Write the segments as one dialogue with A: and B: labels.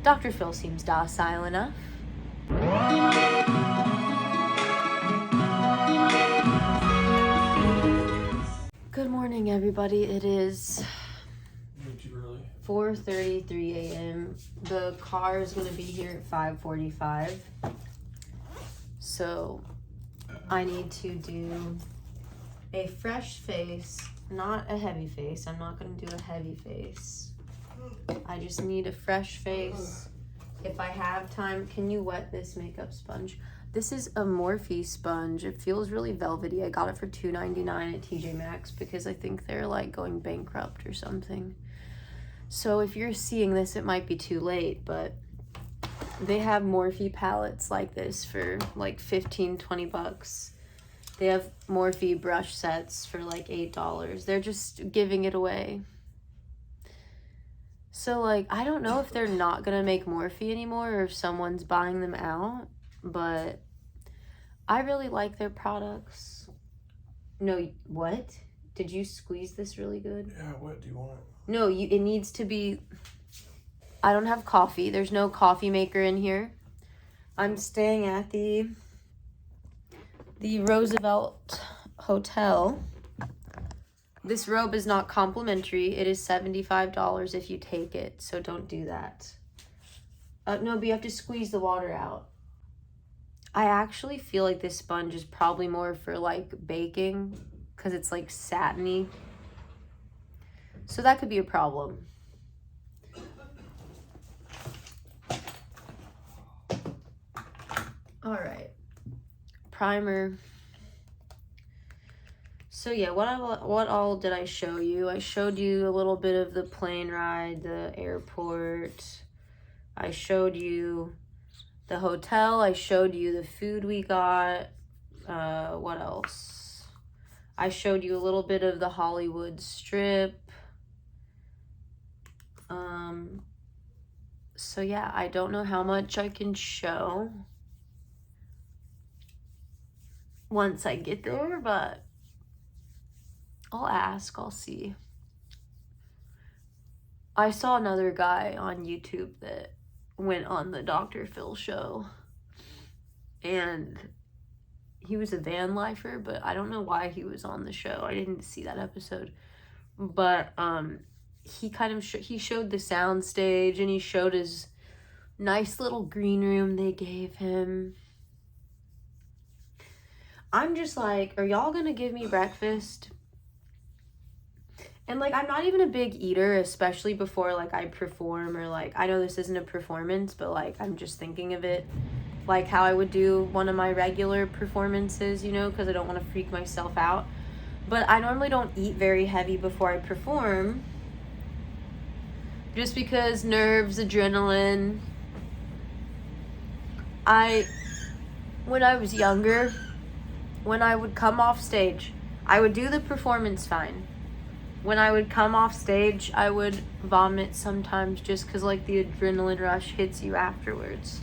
A: Dr. Phil seems docile enough. Good morning, everybody. It is 4:33 a.m. The car is going to be here at 5:45. So I need to do a fresh face, not a heavy face. I'm not going to do a heavy face. I just need a fresh face. If I have time, can you wet this makeup sponge? This is a Morphe sponge. It feels really velvety. I got it for $2.99 at TJ Maxx because I think they're like going bankrupt or something. So if you're seeing this, it might be too late, but they have Morphe palettes like this for like 15, 20 bucks. They have Morphe brush sets for like $8. They're just giving it away. So like, I don't know if they're not gonna make Morphe anymore or if someone's buying them out, but I really like their products. No, what? Did you squeeze this really good?
B: Yeah, what do you want?
A: No, it needs to be... I don't have coffee. There's no coffee maker in here. I'm staying at the Roosevelt Hotel. This robe is not complimentary. It is $75 if you take it, so don't do that. No, but you have to squeeze the water out. I actually feel like this sponge is probably more for like baking because it's like satiny. So that could be a problem. All right. Primer. So yeah, what all did I show you? I showed you a little bit of the plane ride, the airport. I showed you the hotel. I showed you the food we got. What else? I showed you a little bit of the Hollywood strip. So yeah, I don't know how much I can show once I get there, but I'll ask, I'll see. I saw another guy on YouTube that went on the Dr. Phil show, and he was a van lifer, but I don't know why he was on the show. I didn't see that episode, but he kind of he showed the sound stage, and he showed his nice little green room they gave him. I'm just like, are y'all gonna give me breakfast? And like, I'm not even a big eater, especially before like I perform, or like, I know this isn't a performance, but like I'm just thinking of it like how I would do one of my regular performances, you know, because I don't want to freak myself out. But I normally don't eat very heavy before I perform, just because nerves, adrenaline. When I was younger, when I would come off stage, I would do the performance fine. When I would come off stage, I would vomit sometimes just because like the adrenaline rush hits you afterwards.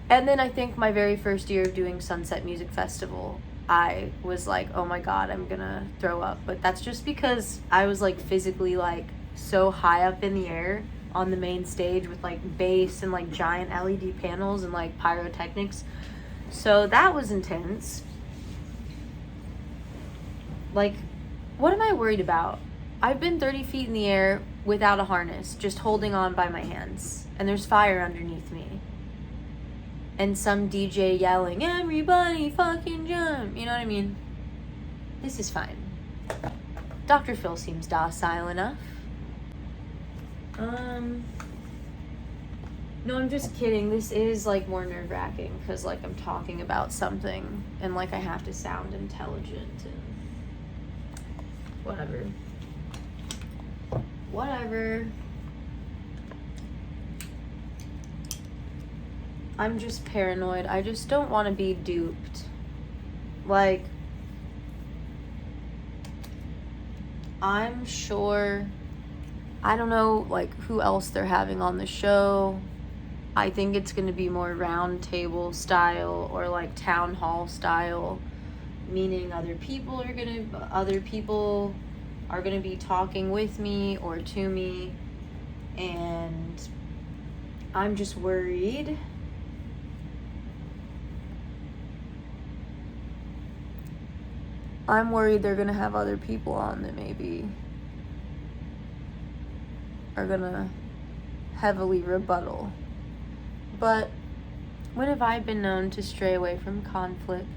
A: And then I think my very first year of doing Sunset Music Festival, I was like, oh my God, I'm gonna throw up. But that's just because I was like physically like so high up in the air on the main stage with like bass and like giant LED panels and like pyrotechnics. So that was intense. Like, what am I worried about? I've been 30 feet in the air without a harness, just holding on by my hands. And there's fire underneath me. And some DJ yelling, everybody fucking jump. You know what I mean? This is fine. Dr. Phil seems docile enough. No, I'm just kidding. This is like more nerve-wracking because like I'm talking about something and like I have to sound intelligent and whatever. I'm just paranoid. I just don't want to be duped. Like, I'm sure, I don't know like who else they're having on the show. I think it's going to be more round table style or like town hall style, meaning other people are going to be talking with me or to me. and I'm just worried. I'm worried they're gonna have other people on that maybe are gonna heavily rebuttal. But when have I been known to stray away from conflict?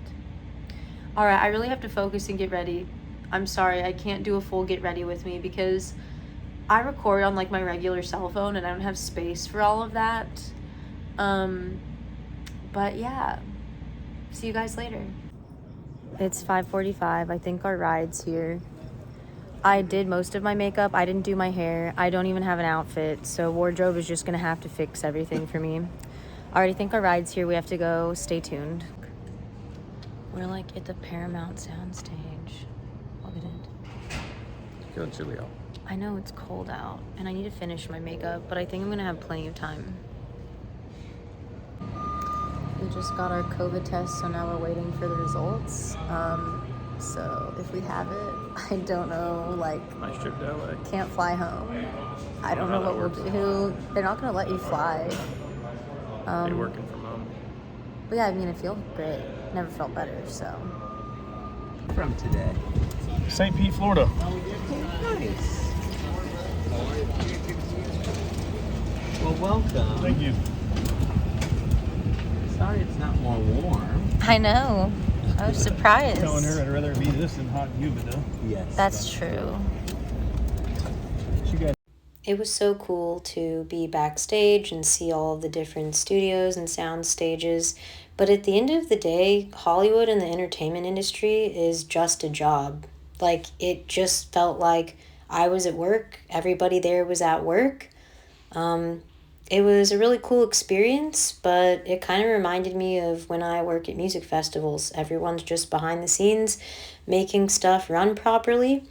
A: All right, I really have to focus and get ready. I'm sorry, I can't do a full get ready with me because I record on like my regular cell phone and I don't have space for all of that. But yeah, see you guys later. It's 5:45. I think our ride's here. I did most of my makeup. I didn't do my hair. I don't even have an outfit, so wardrobe is just gonna have to fix everything for me. I already think our ride's here. We have to go. Stay tuned. We're like at the Paramount soundstage. Look at it.
B: It's feeling chilly out.
A: I know it's cold out, and I need to finish my makeup, but I think I'm gonna have plenty of time. We just got our COVID test, so now we're waiting for the results. So if we have it, I don't know, like,
B: Nice trip to LA.
A: can't fly home. I don't know what we'll do. They're not gonna let you fly.
B: You're working from home.
A: But yeah, I mean, it feels great. Never felt better, so.
C: From today.
B: St. Pete, Florida.
C: Nice. Well, welcome.
B: Thank you.
C: Sorry it's not more warm.
A: I know. I was surprised.
B: Telling her I'd rather be this than hot and humid, though.
C: Yes.
A: That's true.
B: She got.
A: It was so cool to be backstage and see all of the different studios and sound stages. But at the end of the day, Hollywood and the entertainment industry is just a job. Like, it just felt like I was at work. Everybody there was at work. It was a really cool experience, but it kind of reminded me of when I work at music festivals. Everyone's just behind the scenes making stuff run properly.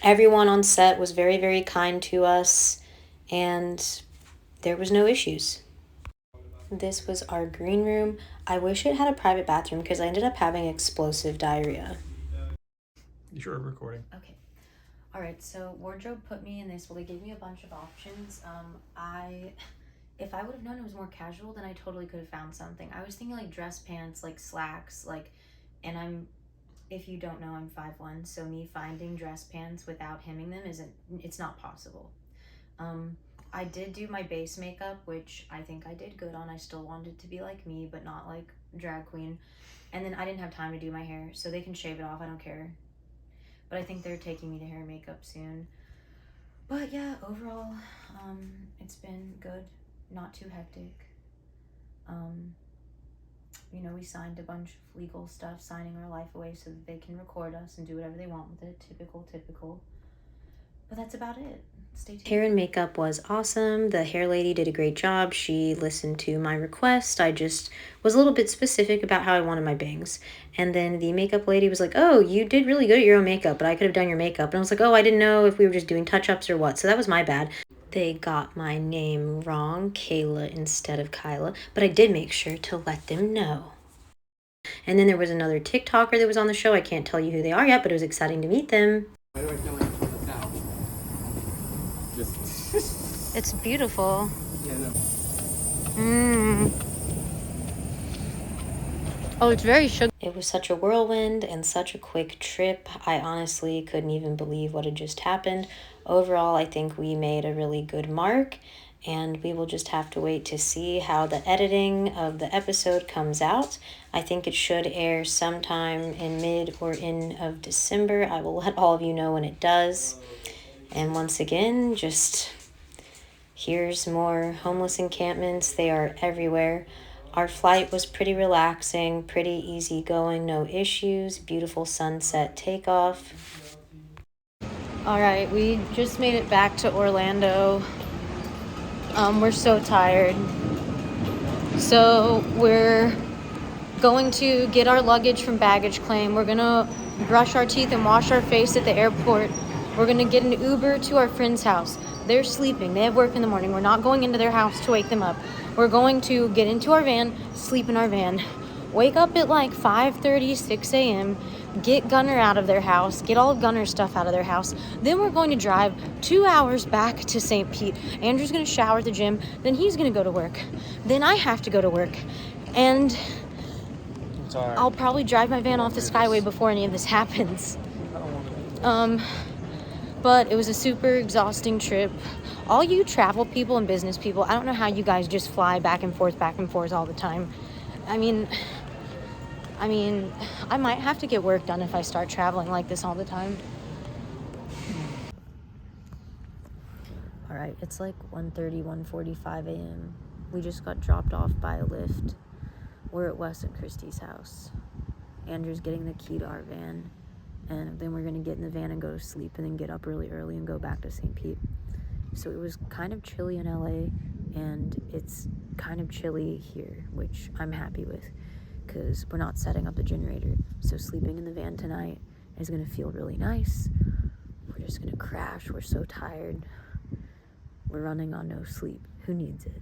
A: Everyone on set was very, very kind to us, and there was no issues. This was our green room. I wish it had a private bathroom because I ended up having explosive diarrhea.
B: You sure we're recording?
A: Okay. All right, so wardrobe put me in this. Well, they gave me a bunch of options. If I would have known it was more casual, then I totally could have found something. I was thinking like dress pants, like slacks, and if you don't know, I'm 5'1", so me finding dress pants without hemming them it's not possible. I did do my base makeup, which I think I did good on. I still wanted to be like me, but not like drag queen. And then I didn't have time to do my hair, so they can shave it off, I don't care. But I think they're taking me to hair and makeup soon. But yeah, overall, it's been good, not too hectic. We signed a bunch of legal stuff, signing our life away so that they can record us and do whatever they want with it. Typical. But that's about it. Stay tuned. Hair and makeup was awesome. The hair lady did a great job. She listened to my request. I just was a little bit specific about how I wanted my bangs. And then the makeup lady was like, oh, you did really good at your own makeup, but I could have done your makeup. And I was like, oh, I didn't know if we were just doing touch-ups or what. So that was my bad. They got my name wrong, Kayla instead of Kyla, but I did make sure to let them know. And then there was another TikToker that was on the show. I can't tell you who they are yet, but it was exciting to meet them.
C: Why do I feel like it's now? Just.
A: It's beautiful.
C: Yeah, no.
A: Oh, it's very sugar. It was such a whirlwind and such a quick trip. I honestly couldn't even believe what had just happened. Overall, I think we made a really good mark, and we will just have to wait to see how the editing of the episode comes out. I think it should air sometime in mid or end of December. I will let all of you know when it does. And once again, just here's more homeless encampments. They are everywhere. Our flight was pretty relaxing, pretty easy going, no issues, beautiful sunset takeoff. All right, we just made it back to Orlando. We're so tired. So we're going to get our luggage from baggage claim. We're gonna brush our teeth and wash our face at the airport. We're gonna get an Uber to our friend's house. They're sleeping, they have work in the morning. We're not going into their house to wake them up. We're going to get into our van, sleep in our van, wake up at like 5:30, 6 a.m., get Gunner out of their house, get all of Gunner's stuff out of their house. Then we're going to drive 2 hours back to St. Pete. Andrew's going to shower at the gym. Then he's going to go to work. Then I have to go to work. And I'll probably drive my van off the Skyway before any of this happens. But it was a super exhausting trip. All you travel people and business people, I don't know how you guys just fly back and forth all the time. I mean, I might have to get work done if I start traveling like this all the time. All right, it's like 1:30, 1:45 a.m. We just got dropped off by a Lyft. We're at Wes and Christy's house. Andrew's getting the key to our van. And then we're going to get in the van and go to sleep and then get up really early and go back to St. Pete. So it was kind of chilly in LA, and it's kind of chilly here, which I'm happy with because we're not setting up the generator. So sleeping in the van tonight is going to feel really nice. We're just going to crash. We're so tired. We're running on no sleep. Who needs it?